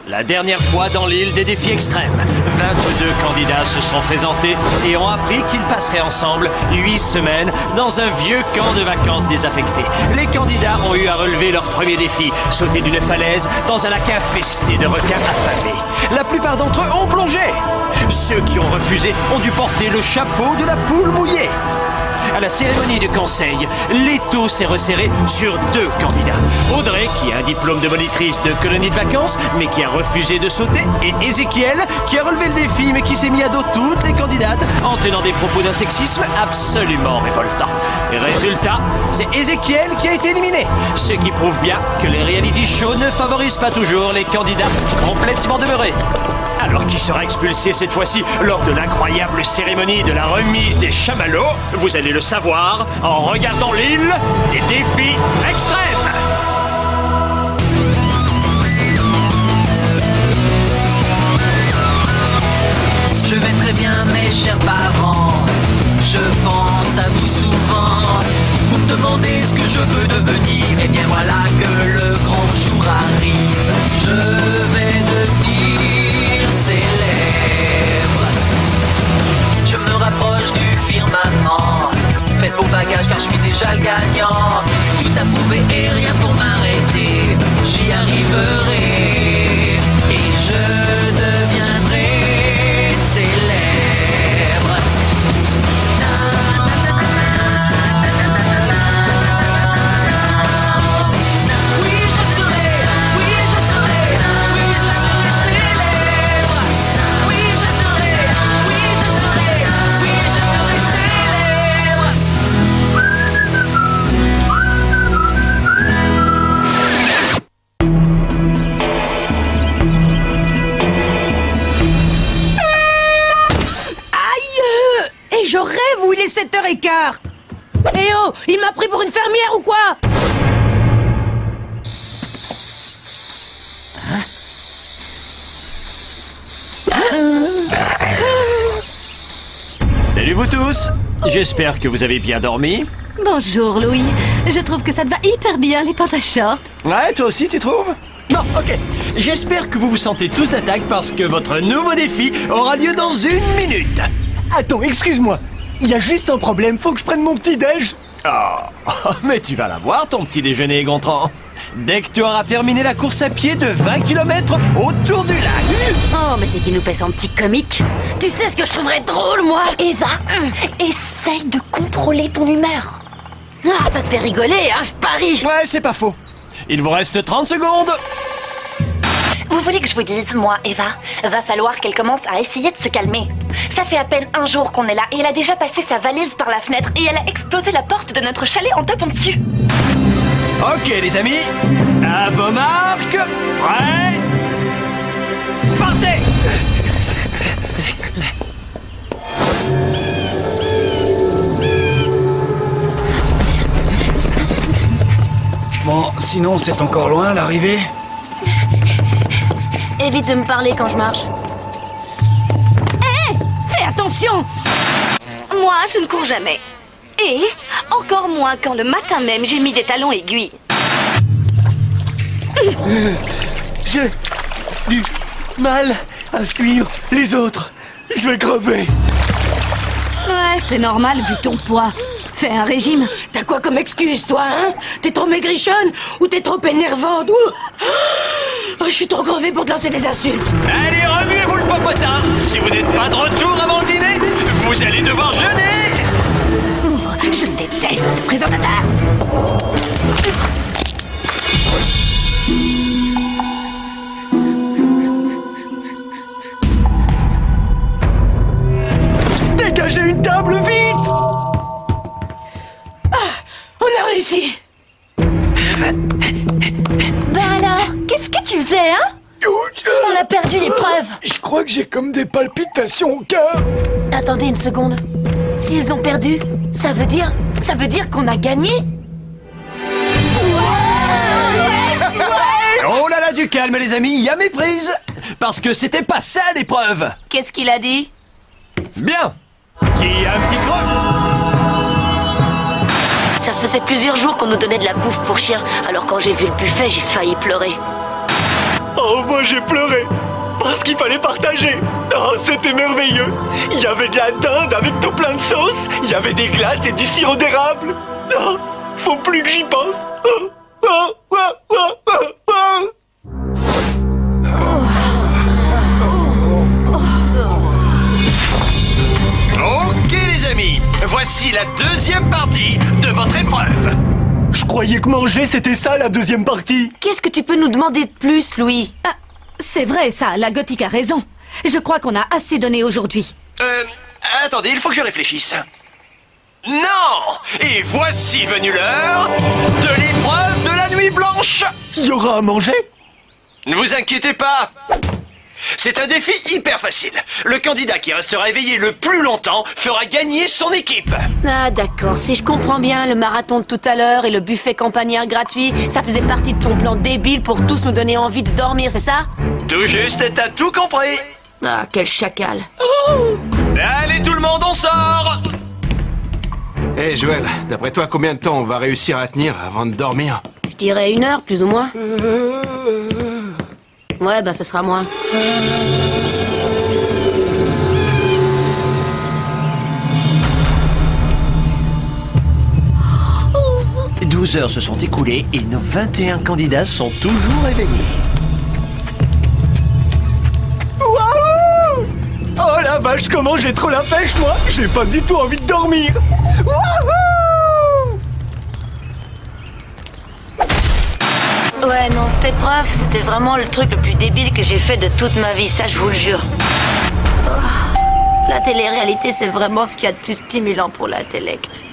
La dernière fois dans l'île des défis extrêmes, 22 candidats se sont présentés et ont appris qu'ils passeraient ensemble 8 semaines dans un vieux camp de vacances désaffecté. Les candidats ont eu à relever leur premier défi, sauter d'une falaise dans un lac infesté de requins affamés. La plupart d'entre eux ont plongé. Ceux qui ont refusé ont dû porter le chapeau de la poule mouillée. À la cérémonie du conseil, l'étau s'est resserré sur 2 candidats. Audrey, qui a un diplôme de monitrice de colonie de vacances, mais qui a refusé de sauter, et Ézéchiel, qui a relevé le défi, mais qui s'est mis à dos toutes les candidates en tenant des propos d'un sexisme absolument révoltant. Résultat, c'est Ézéchiel qui a été éliminé, ce qui prouve bien que les reality shows ne favorisent pas toujours les candidats complètement demeurés. Alors qui sera expulsé cette fois-ci lors de l'incroyable cérémonie de la remise des chamallows? Vous allez le savoir en regardant l'île des défis extrêmes. Je vais très bien mes chers parents, je pense à vous souvent. Vous me demandez ce que je veux devenir, et bien voilà que le grand jour arrive. Je vais devenir célèbre. Je me rapproche du firmament. Faites vos bagages car je suis déjà le gagnant. Tout à prouver et rien pour m'arrêter. J'y arriverai et je deviendrai célèbre. Oui, je serai, oui, je serai, oui, je serai célèbre. Oui, je serai, oui, je serai, oui, je serai célèbre. Aïe! Et je rêve où il est 7h15. Eh oh, il m'a pris pour une fermière ou quoi? Salut vous tous. J'espère que vous avez bien dormi. Bonjour Louis, je trouve que ça te va hyper bien les pantalons shorts. Ouais, toi aussi tu trouves? Bon, ok. J'espère que vous vous sentez tous d'attaque parce que votre nouveau défi aura lieu dans 1 minute. Attends, excuse-moi. Il y a juste un problème, faut que je prenne mon petit-déj. Oh, mais tu vas l'avoir ton petit déjeuner, Gontran. Dès que tu auras terminé la course à pied de 20 km autour du lac. Oh, mais c'est qui nous fait son petit comique. Tu sais ce que je trouverais drôle, moi? Eva, essaye de contrôler ton humeur. Ah, ça te fait rigoler, hein, je parie. Ouais, c'est pas faux. Il vous reste 30 secondes. Vous voulez que je vous dise, moi, Eva, va falloir qu'elle commence à essayer de se calmer. Ça fait à peine un jour qu'on est là et elle a déjà passé sa valise par la fenêtre et elle a explosé la porte de notre chalet en tapant dessus. Ok, les amis, à vos marques, prêts, partez. Bon, sinon c'est encore loin l'arrivée. Évite de me parler quand je marche. Fais attention. Moi, je ne cours jamais. Et encore moins quand le matin même j'ai mis des talons aiguilles. J'ai du mal à suivre les autres. Je vais crever. Ouais, c'est normal vu ton poids. Fais un régime. T'as quoi comme excuse, toi, hein? T'es trop maigrichonne ou t'es trop énervante? Oh, je suis trop crevée pour te lancer des insultes. Allez, remuez-vous le popotin. Si vous n'êtes pas de retour avant le dîner, vous allez devoir jeûner. Je déteste ce présentateur. Dégagez une table vite. On a réussi. Ben alors, qu'est-ce que tu faisais, hein? On a perdu l'épreuve. Je crois que j'ai comme des palpitations au cœur. Attendez une seconde. S'ils ont perdu, ça veut dire qu'on a gagné? Oh là là, du calme les amis, il y a méprise. Parce que c'était pas ça l'épreuve. Qu'est-ce qu'il a dit? Bien. Qui a un petit creux? Ça faisait plusieurs jours qu'on nous donnait de la bouffe pour chien, alors quand j'ai vu le buffet, j'ai failli pleurer. Oh, moi j'ai pleuré. Parce qu'il fallait partager. Oh, c'était merveilleux. Il y avait de la dinde avec tout plein de sauce. Il y avait des glaces et du sirop d'érable. Oh, faut plus que j'y pense. Oh, oh, oh, oh, oh, oh. Ok les amis, voici la deuxième partie de votre épreuve. Je croyais que manger c'était ça la deuxième partie. Qu'est-ce que tu peux nous demander de plus, Louis? Ah, c'est vrai ça, la gothique a raison. Je crois qu'on a assez donné aujourd'hui. Attendez, il faut que je réfléchisse. Non! Et voici venue l'heure de l'épreuve de la nuit blanche. Il y aura à manger? Ne vous inquiétez pas. C'est un défi hyper facile. Le candidat qui restera éveillé le plus longtemps fera gagner son équipe. Ah d'accord, si je comprends bien, le marathon de tout à l'heure et le buffet campagnard gratuit, ça faisait partie de ton plan débile pour tous nous donner envie de dormir, c'est ça? Tout juste, t'as tout compris. Ah, quel chacal. Allez tout le monde, on sort. Hé Joël, d'après toi, combien de temps on va réussir à tenir avant de dormir? Je dirais 1 heure, plus ou moins. Ouais, bah ce sera moins. 12 heures se sont écoulées et nos 21 candidats sont toujours éveillés. Waouh! Oh la vache, comment j'ai trop la pêche, moi! J'ai pas du tout envie de dormir! Wouhou! Ouais, non, cette épreuve, c'était vraiment le truc le plus débile que j'ai fait de toute ma vie, ça je vous le jure. La télé-réalité, c'est vraiment ce qu'il y a de plus stimulant pour l'intellect.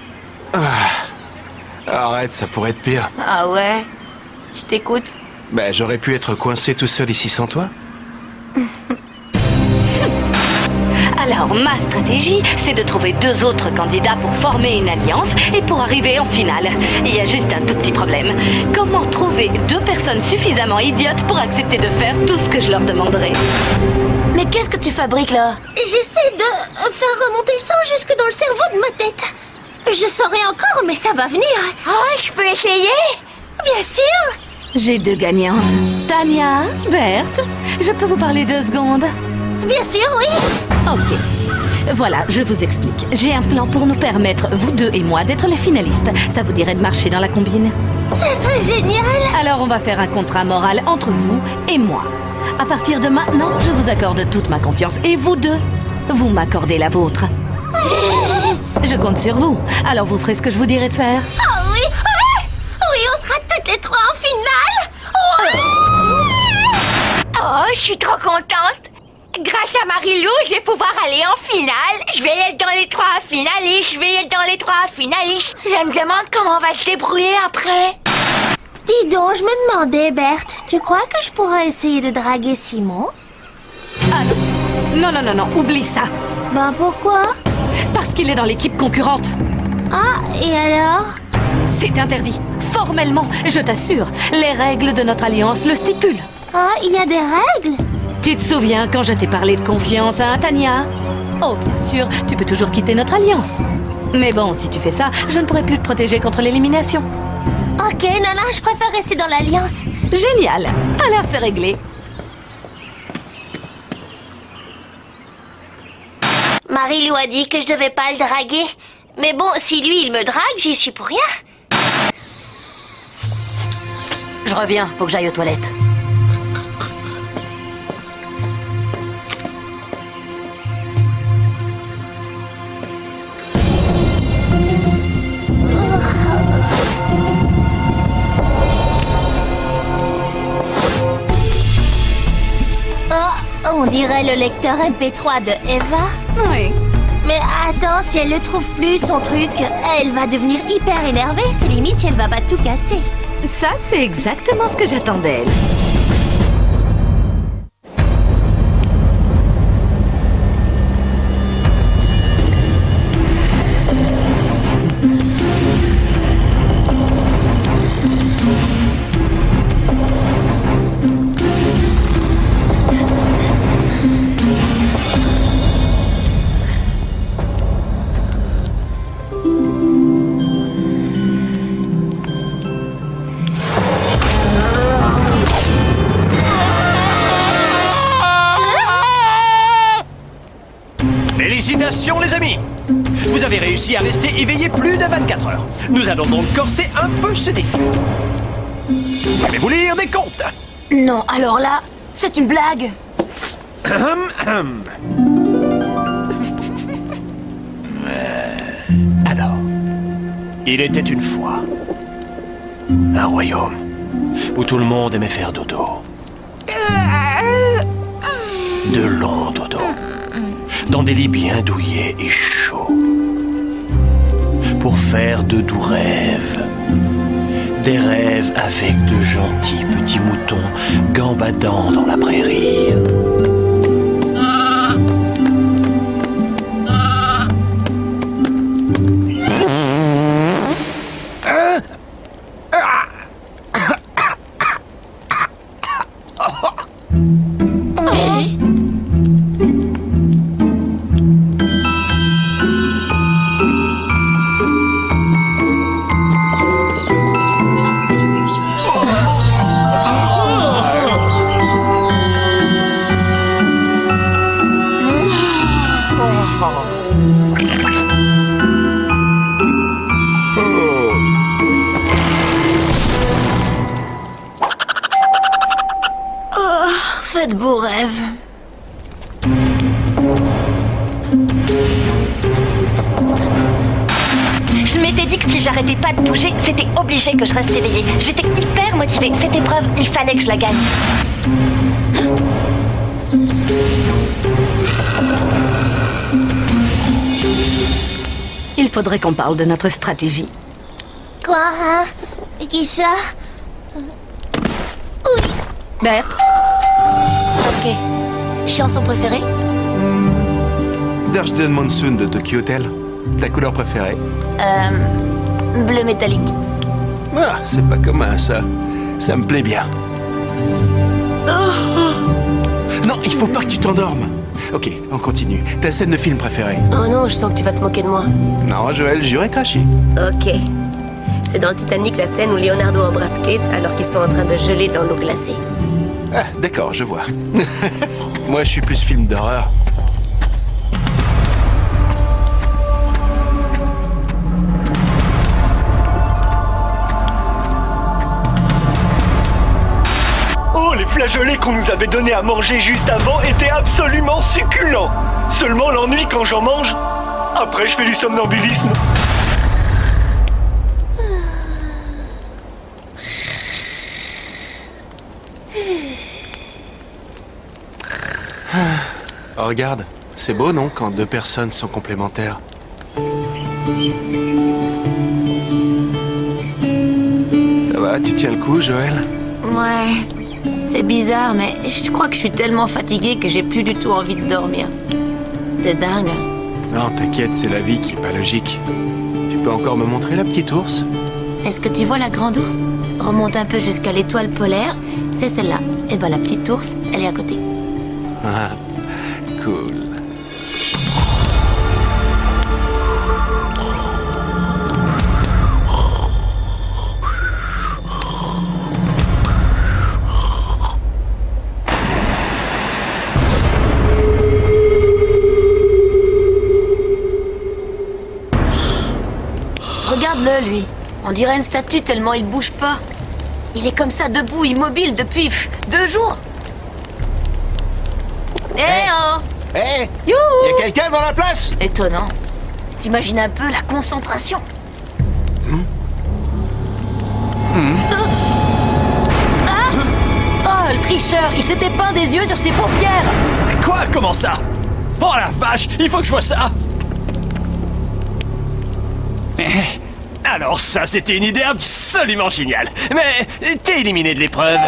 Arrête, ça pourrait être pire. Ah ouais? Je t'écoute. Ben, j'aurais pu être coincé tout seul ici sans toi. Alors, ma stratégie, c'est de trouver 2 autres candidats pour former une alliance et pour arriver en finale. Il y a juste un tout petit problème. Comment trouver 2 personnes suffisamment idiotes pour accepter de faire tout ce que je leur demanderai? Mais qu'est-ce que tu fabriques là? J'essaie de faire remonter le sang jusque dans le cerveau de ma tête. Je saurai encore, mais ça va venir. Oh, je peux essayer? Bien sûr. J'ai 2 gagnantes. Tania, Berthe, je peux vous parler 2 secondes? Bien sûr, oui. Ok. Voilà, je vous explique. J'ai un plan pour nous permettre, vous 2 et moi, d'être les finalistes. Ça vous dirait de marcher dans la combine? Ça serait génial. Alors on va faire un contrat moral entre vous et moi. À partir de maintenant, je vous accorde toute ma confiance. Et vous 2, vous m'accordez la vôtre. Je compte sur vous. Alors vous ferez ce que je vous dirai de faire. Oh oui, oui. Oui, on sera toutes les 3 en finale. Ouais. Oh, je suis trop contente. Grâce à Marie-Lou, je vais pouvoir aller en finale. Je vais être dans les 3 finalistes. Je vais être dans les 3 finalistes. Je me demande comment on va se débrouiller après. Dis donc, je me demandais, Berthe, tu crois que je pourrais essayer de draguer Simon? Ah non. Non, oublie ça. Ben pourquoi? Parce qu'il est dans l'équipe concurrente. Ah, et alors? C'est interdit. Formellement, je t'assure. Les règles de notre alliance le stipulent. Ah, il y a des règles? Tu te souviens quand je t'ai parlé de confiance, hein, Tania? Oh, bien sûr, tu peux toujours quitter notre alliance. Mais bon, si tu fais ça, je ne pourrai plus te protéger contre l'élimination. Ok, Nana, je préfère rester dans l'alliance. Génial. Alors c'est réglé. Marie-Lou a dit que je devais pas le draguer. Mais bon, si lui, il me drague, j'y suis pour rien. Je reviens, faut que j'aille aux toilettes. Oh, on dirait le lecteur MP3 de Eva. Oui. Mais attends, si elle le trouve plus, son truc, elle va devenir hyper énervée. C'est limite si elle va pas tout casser. Ça, c'est exactement ce que j'attendais d'elle. amis, vous avez réussi à rester éveillés plus de 24 heures. Nous allons donc corser un peu ce défi. Je vais vous lire des contes. Non, alors là, c'est une blague. Alors, il était une fois un royaume où tout le monde aimait faire dodo. De longs dodos, dans des lits bien douillets et chauds, pour faire de doux rêves. Des rêves avec de gentils petits moutons gambadant dans la prairie. Faites beaux rêves. Je m'étais dit que si j'arrêtais pas de bouger, c'était obligé que je reste éveillée. J'étais hyper motivée. Cette épreuve, il fallait que je la gagne. Il faudrait qu'on parle de notre stratégie. Quoi, hein? Qui ça? Berthe, Ok. Chanson préférée? Darjeeling Monsoon de Tokyo Hotel. Ta couleur préférée? Bleu métallique. Ah, c'est pas commun ça. Ça me plaît bien. Non, il faut pas que tu t'endormes. Ok, on continue. Ta scène de film préférée? Oh non, je sens que tu vas te moquer de moi. Non, Joël, j'aurais craché. Ok. C'est dans le Titanic la scène où Leonardo embrasse Kate alors qu'ils sont en train de geler dans l'eau glacée. Ah, d'accord, je vois. Moi, je suis plus film d'horreur. Oh, les flageolets qu'on nous avait donnés à manger juste avant étaient absolument succulents. Seulement l'ennui quand j'en mange, après je fais du somnambulisme. Oh, regarde, c'est beau, non, quand deux personnes sont complémentaires? Ça va, tu tiens le coup, Joël? Ouais. C'est bizarre, mais je crois que je suis tellement fatiguée que j'ai plus du tout envie de dormir. C'est dingue. Non, t'inquiète, c'est la vie qui est pas logique. Tu peux encore me montrer la petite ours? Est-ce que tu vois la grande ours? Remonte un peu jusqu'à l'étoile polaire. C'est celle-là. Et ben la petite ours, elle est à côté. Ah, cool. Regarde-le, lui. On dirait une statue tellement il bouge pas. Il est comme ça, debout, immobile, depuis 2 jours. Eh oh! Hé! Youhou! Y a quelqu'un dans la place? Étonnant. T'imagines un peu la concentration. Ah! Oh, le tricheur, il s'était peint des yeux sur ses paupières. Mais quoi? Comment ça? Oh la vache, il faut que je vois ça. Alors ça, c'était une idée absolument géniale. Mais t'es éliminé de l'épreuve.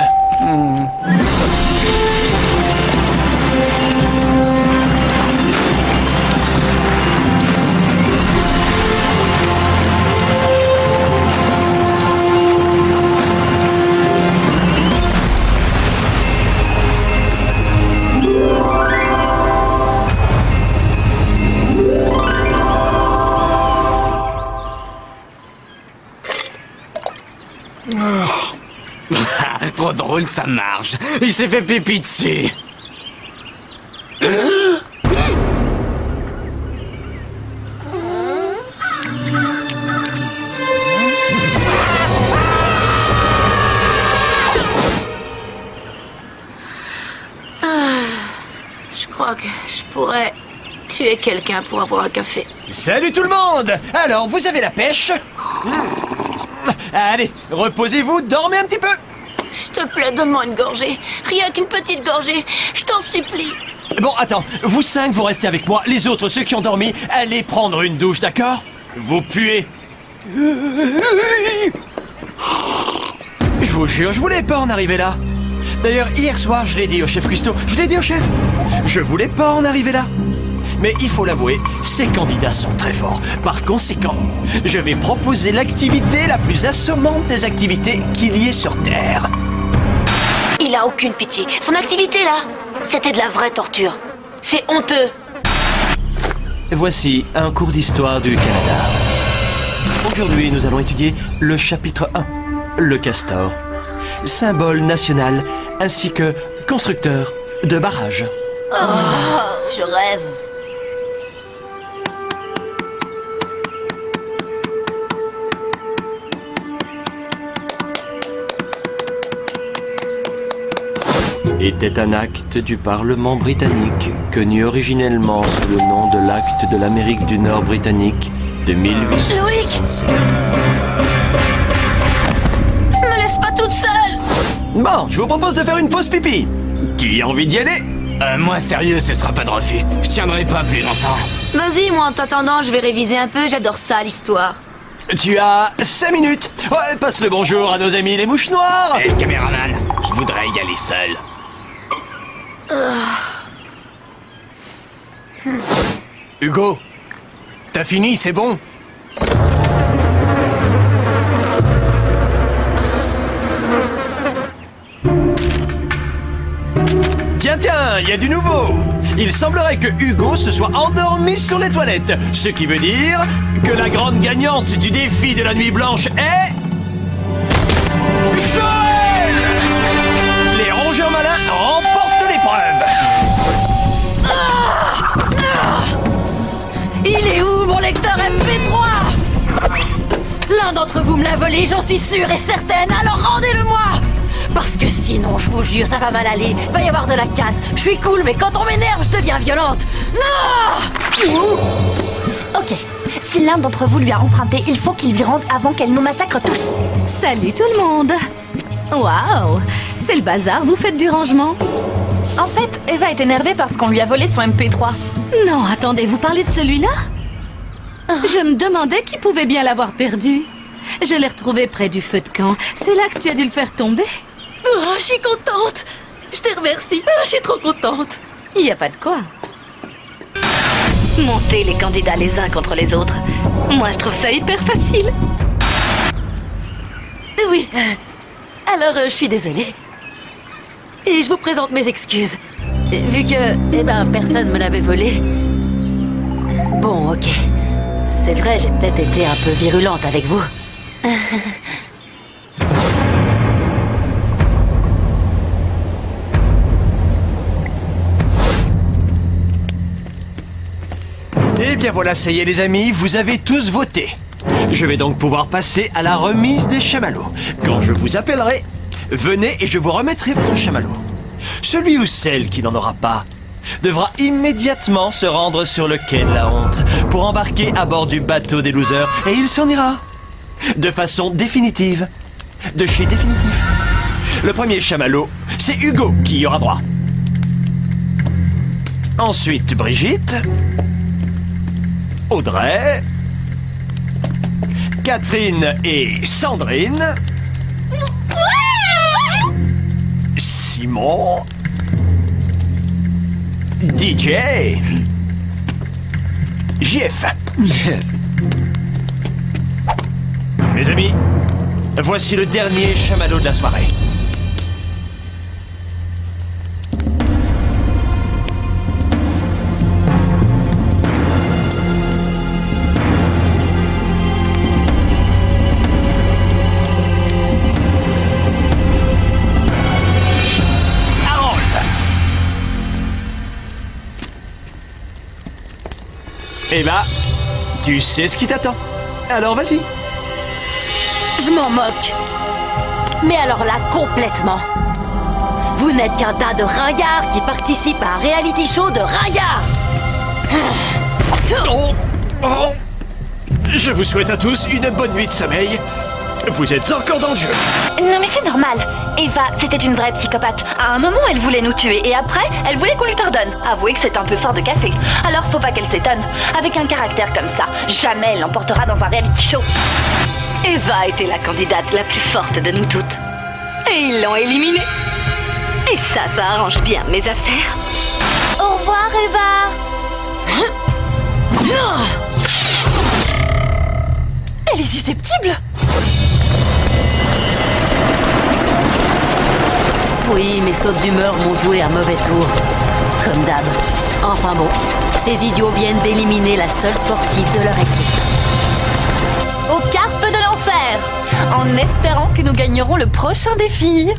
Trop drôle, ça marche. Il s'est fait pipi dessus. Je crois que je pourrais tuer quelqu'un pour avoir un café. Salut tout le monde! Alors, vous avez la pêche? Allez, reposez-vous, dormez un petit peu. S'il te plaît, donne-moi une gorgée. Rien qu'une petite gorgée. Je t'en supplie. Bon, attends, vous 5, vous restez avec moi. Les autres, ceux qui ont dormi, allez prendre une douche, d'accord? Vous puez. Je vous jure, je voulais pas en arriver là. D'ailleurs, hier soir, je l'ai dit au chef Cuistot. Je l'ai dit au chef. Je voulais pas en arriver là. Mais il faut l'avouer, ces candidats sont très forts. Par conséquent, je vais proposer l'activité la plus assommante des activités qu'il y ait sur Terre. Il a aucune pitié. Son activité, là, c'était de la vraie torture. C'est honteux. Voici un cours d'histoire du Canada. Aujourd'hui, nous allons étudier le chapitre 1, le castor, symbole national ainsi que constructeur de barrages. Oh, je rêve. Était un acte du Parlement britannique, connu originellement sous le nom de l'acte de l'Amérique du Nord britannique de 1867. Me laisse pas toute seule. Bon, je vous propose de faire une pause pipi. Qui a envie d'y aller? Moi, sérieux, ce sera pas de refus. Je tiendrai pas plus longtemps. Vas-y, moi, en t'attendant, je vais réviser un peu. J'adore ça, l'histoire. Tu as 5 minutes. Ouais, passe le bonjour à nos amis les mouches noires. Hé, caméraman, je voudrais y aller seul. Hugo, t'as fini, c'est bon? Tiens, il y a du nouveau. Il semblerait que Hugo se soit endormi sur les toilettes. Ce qui veut dire que la grande gagnante du défi de la nuit blanche est... Joël! Les rongeurs malins remportent l'épreuve. Il est où, mon lecteur MP3? L'un d'entre vous me l'a volé, j'en suis sûre et certaine, alors rendez-le-moi! Parce que sinon, je vous jure, ça va mal aller. Va y avoir de la casse. Je suis cool, mais quand on m'énerve, je deviens violente. Non! Ok, si l'un d'entre vous lui a emprunté, il faut qu'il lui rende avant qu'elle nous massacre tous. Salut tout le monde. Waouh, c'est le bazar, vous faites du rangement? En fait, Eva est énervée parce qu'on lui a volé son MP3. Non, attendez, vous parlez de celui-là? Je me demandais qui pouvait bien l'avoir perdu. Je l'ai retrouvé près du feu de camp. C'est là que tu as dû le faire tomber. Oh, je suis contente. Je te remercie. Je suis trop contente. Il n'y a pas de quoi. Monter les candidats les uns contre les autres. Moi, je trouve ça hyper facile. Oui. Alors, je suis désolée. Et je vous présente mes excuses. Vu que, personne me l'avait volé. Bon, ok. C'est vrai, j'ai peut-être été un peu virulente avec vous. Eh bien voilà, ça y est les amis, vous avez tous voté. Je vais donc pouvoir passer à la remise des chamallows. Quand je vous appellerai, venez et je vous remettrai votre chamallow. Celui ou celle qui n'en aura pas devra immédiatement se rendre sur le quai de la honte pour embarquer à bord du bateau des losers et il s'en ira. De façon définitive. De chez Définitif. Le premier chamallow, c'est Hugo qui y aura droit. Ensuite, Brigitte. Audrey. Catherine et Sandrine. Simon. DJ. JF. Mes amis, voici le dernier chamallow de la soirée. Eh ben, tu sais ce qui t'attend. Alors vas-y. Je m'en moque. Mais alors là, complètement. Vous n'êtes qu'un tas de ringards qui participent à un reality show de ringards. Oh. Je vous souhaite à tous une bonne nuit de sommeil. Vous êtes encore dans le jeu. Non mais c'est normal. Eva, c'était une vraie psychopathe. À un moment, elle voulait nous tuer et après, elle voulait qu'on lui pardonne. Avouez que c'est un peu fort de café. Alors faut pas qu'elle s'étonne. Avec un caractère comme ça, jamais elle l'emportera dans un reality show. Eva était la candidate la plus forte de nous toutes. Et ils l'ont éliminée. Et ça arrange bien mes affaires. Au revoir, Eva. Elle est susceptible. Oui, mes sautes d'humeur m'ont joué un mauvais tour. Comme d'hab. Enfin bon, ces idiots viennent d'éliminer la seule sportive de leur équipe. Au carpe de l'enfer, en espérant que nous gagnerons le prochain défi.